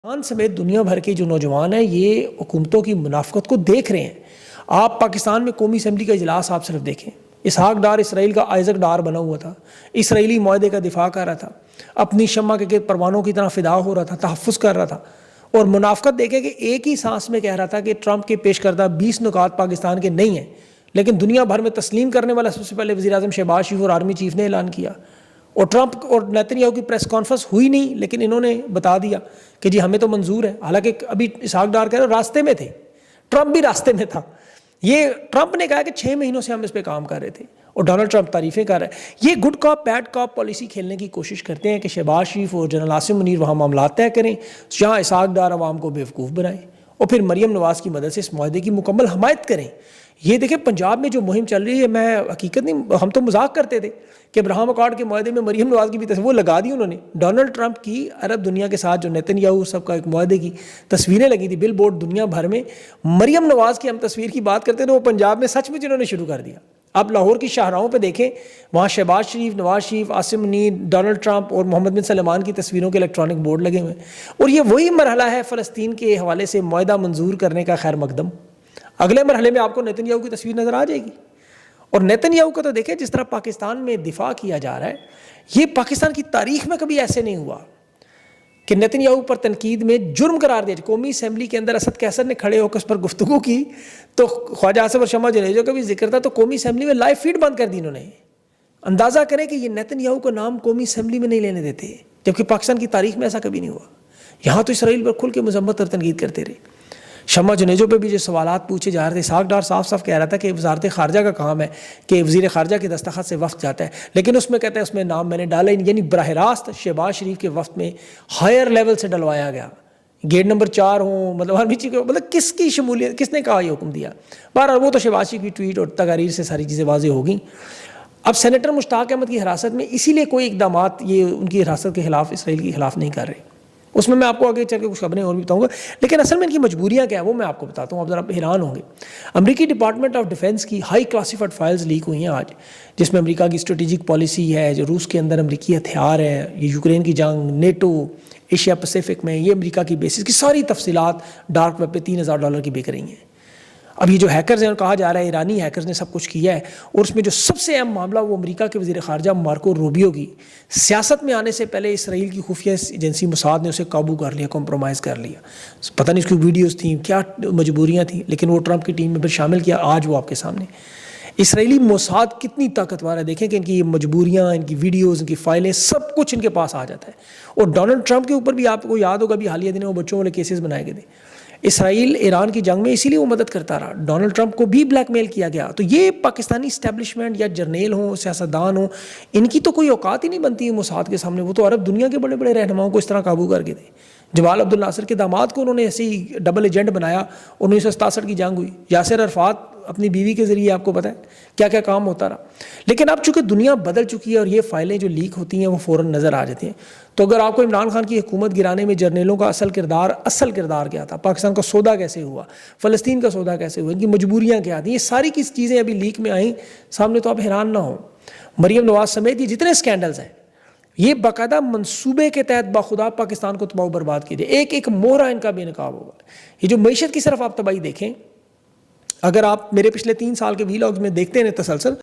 پاکستان سمیت دنیا بھر کے جو نوجوان ہیں یہ حکومتوں کی منافقت کو دیکھ رہے ہیں۔ آپ پاکستان میں قومی اسمبلی کا اجلاس آپ صرف دیکھیں، اسحاق ڈار اسرائیل کا آئزک ڈار بنا ہوا تھا، اسرائیلی معاہدے کا دفاع کر رہا تھا، اپنی شمع کے گرد پروانوں کی طرح فدا ہو رہا تھا، تحفظ کر رہا تھا، اور منافقت دیکھیں کہ ایک ہی سانس میں کہہ رہا تھا کہ ٹرمپ کے پیش کردہ 20 نکات پاکستان کے نہیں ہیں، لیکن دنیا بھر میں تسلیم کرنے والا سب سے پہلے وزیر اعظم شہباز شریف اور آرمی چیف نے اعلان کیا، اور ٹرمپ اور نیتن یاہو کی پریس کانفرنس ہوئی نہیں، لیکن انہوں نے بتا دیا کہ جی ہمیں تو منظور ہے، حالانکہ ابھی اسحاق ڈار کہہ رہے راستے میں تھے، ٹرمپ بھی راستے میں تھا۔ یہ ٹرمپ نے کہا کہ 6 مہینوں سے ہم اس پہ کام کر رہے تھے، اور ڈونلڈ ٹرمپ تعریفیں کر رہے ہیں۔ یہ گڈ کاپ بیڈ کاپ پالیسی کھیلنے کی کوشش کرتے ہیں کہ شہباز شریف اور جنرل عاصم منیر وہاں معاملات طے کریں، جہاں اسحاق ڈار عوام کو بیوقوف بنائیں، اور پھر مریم نواز کی مدد سے اس معاہدے کی مکمل حمایت کریں۔ یہ دیکھیں پنجاب میں جو مہم چل رہی ہے، میں حقیقت نہیں، ہم تو مذاق کرتے تھے کہ ابراہیم اکارڈ کے معاہدے میں مریم نواز کی بھی تصویر وہ لگا دی انہوں نے۔ ڈونلڈ ٹرمپ کی عرب دنیا کے ساتھ جو نیتن یاہو سب کا ایک معاہدے کی تصویریں لگی تھی بل بورڈ دنیا بھر میں، مریم نواز کی ہم تصویر کی بات کرتے تھے، وہ پنجاب میں سچ میں انہوں نے شروع کر دیا۔ آپ لاہور کی شاہراہوں پہ دیکھیں، وہاں شہباز شریف، نواز شریف، عاصم منیر، ڈونلڈ ٹرمپ اور محمد بن سلمان کی تصویروں کے الیکٹرانک بورڈ لگے ہوئے ہیں، اور یہ وہی مرحلہ ہے فلسطین کے حوالے سے معاہدہ منظور کرنے کا خیر مقدم۔ اگلے مرحلے میں آپ کو نیتن یاہو کی تصویر نظر آ جائے گی، اور نیتن یاہو کو تو دیکھیں جس طرح پاکستان میں دفاع کیا جا رہا ہے، یہ پاکستان کی تاریخ میں کبھی ایسے نہیں ہوا کہ نیتن یاہو پر تنقید میں جرم قرار دیا۔ قومی اسمبلی کے اندر اسد کیسر نے کھڑے ہو کر اس پر گفتگو کی تو خواجہ آصف اور شمع جنیجو کا بھی ذکر تھا، تو قومی اسمبلی میں لائیو فیڈ بند کر دی انہوں نے۔ اندازہ کریں کہ یہ نیتن یاہو کا نام قومی اسمبلی میں نہیں لینے دیتے، جبکہ پاکستان کی تاریخ میں ایسا کبھی نہیں ہوا۔ یہاں تو اسرائیل پر کھل کے مذمت اور تنقید کرتے رہے۔ شمع جنیجو پہ بھی جو سوالات پوچھے جا رہے تھے، اسحاق ڈار صاف صاف کہہ رہا تھا کہ وزارت خارجہ کا کام ہے کہ وزیر خارجہ کے دستخط سے وفد جاتا ہے، لیکن اس میں کہتا ہے اس میں نام میں نے ڈالا ہی نہیں، یعنی براہ راست شہباز شریف کے وفد میں ہائر لیول سے ڈلوایا گیا، گیٹ نمبر 4 ہوں، مطلب ہر چیز کو، مطلب کس کی شمولیت، کس نے کہا یہ حکم دیا؟ بہرحال وہ تو شہباز شریف کی ٹویٹ اور تقاریر سے ساری چیزیں واضح ہو گئیں۔ اب سینیٹر مشتاق احمد کی حراست میں اسی لیے کوئی اقدامات یہ ان کی حراست کے خلاف، اسرائیل کے خلاف نہیں کر رہے، اس میں آپ کو آگے چل کے کچھ خبریں اور بھی بتاؤں گا، لیکن اصل میں ان کی مجبوریاں کیا ہیں وہ میں آپ کو بتاتا ہوں، آپ ذرا حیران ہوں گے۔ امریکی ڈپارٹمنٹ آف ڈیفنس کی ہائی کلاسیفائڈ فائلز لیک ہوئی ہیں آج، جس میں امریکہ کی اسٹریٹجک پالیسی ہے، جو روس کے اندر امریکی ہتھیار ہے، یہ یوکرین کی جنگ، نیٹو، ایشیا پیسیفک میں یہ امریکہ کی بیسز کی ساری تفصیلات ڈارک ویب پہ $3000 کی بک رہی ہیں۔ اب یہ جو ہیکرز ہیں، کہا جا رہا ہے ایرانی ہیکرز نے سب کچھ کیا ہے، اور اس میں جو سب سے اہم معاملہ وہ امریکہ کے وزیر خارجہ مارکو روبیو کی سیاست میں آنے سے پہلے اسرائیل کی خفیہ ایجنسی موساد نے اسے قابو کر لیا، کمپرومائز کر لیا۔ پتہ نہیں اس کی ویڈیوز تھیں، کیا مجبوریاں تھیں، لیکن وہ ٹرمپ کی ٹیم میں پھر شامل کیا۔ آج وہ آپ کے سامنے اسرائیلی موساد کتنی طاقتور ہے، دیکھیں کہ ان کی مجبوریاں، ان کی ویڈیوز، ان کی فائلیں، سب کچھ ان کے پاس آ جاتا ہے۔ اور ڈونلڈ ٹرمپ کے اوپر بھی آپ کو یاد ہوگا بھی حالیہ دنوں میں بچوں والے کیسز بنائے گئے تھے۔ اسرائیل ایران کی جنگ میں اسی لیے وہ مدد کرتا رہا، ڈونلڈ ٹرمپ کو بھی بلیک میل کیا گیا۔ تو یہ پاکستانی اسٹیبلشمنٹ یا جرنیل ہوں، سیاستدان ہوں، ان کی تو کوئی اوقات ہی نہیں بنتی ہے موساد کے سامنے۔ وہ تو عرب دنیا کے بڑے بڑے رہنماؤں کو اس طرح قابو کر کے تھے۔ جمال عبد الناصر کے داماد کو انہوں نے ایسے ہی ڈبل ایجنٹ بنایا، 1967 کی جنگ ہوئی، یاسر عرفات اپنی بیوی کے ذریعے آپ کو پتہ ہے کیا کیا کام ہوتا رہا۔ لیکن اب چونکہ دنیا بدل چکی ہے اور یہ فائلیں جو لیک ہوتی ہیں وہ فوراً نظر آ جاتی ہیں، تو اگر آپ کو عمران خان کی حکومت گرانے میں جرنیلوں کا اصل کردار کیا تھا، پاکستان کا سودا کیسے ہوا، فلسطین کا سودا کیسے ہوا، ان کی مجبوریاں کیا تھیں، یہ ساری کی چیزیں ابھی لیک میں آئیں سامنے، تو آپ حیران نہ ہوں۔ مریم نواز سمیت یہ جتنے اسکینڈلز ہیں، یہ باقاعدہ منصوبے کے تحت باخدا پاکستان کو تباہ و برباد کیے جائے، ایک ایک مہرہ ان کا بے نقاب ہوگا۔ یہ جو معیشت کی صرف آپ تباہی دیکھیں، اگر آپ میرے پچھلے 3 سال کے ویلاگز میں دیکھتے ہیں تسلسل،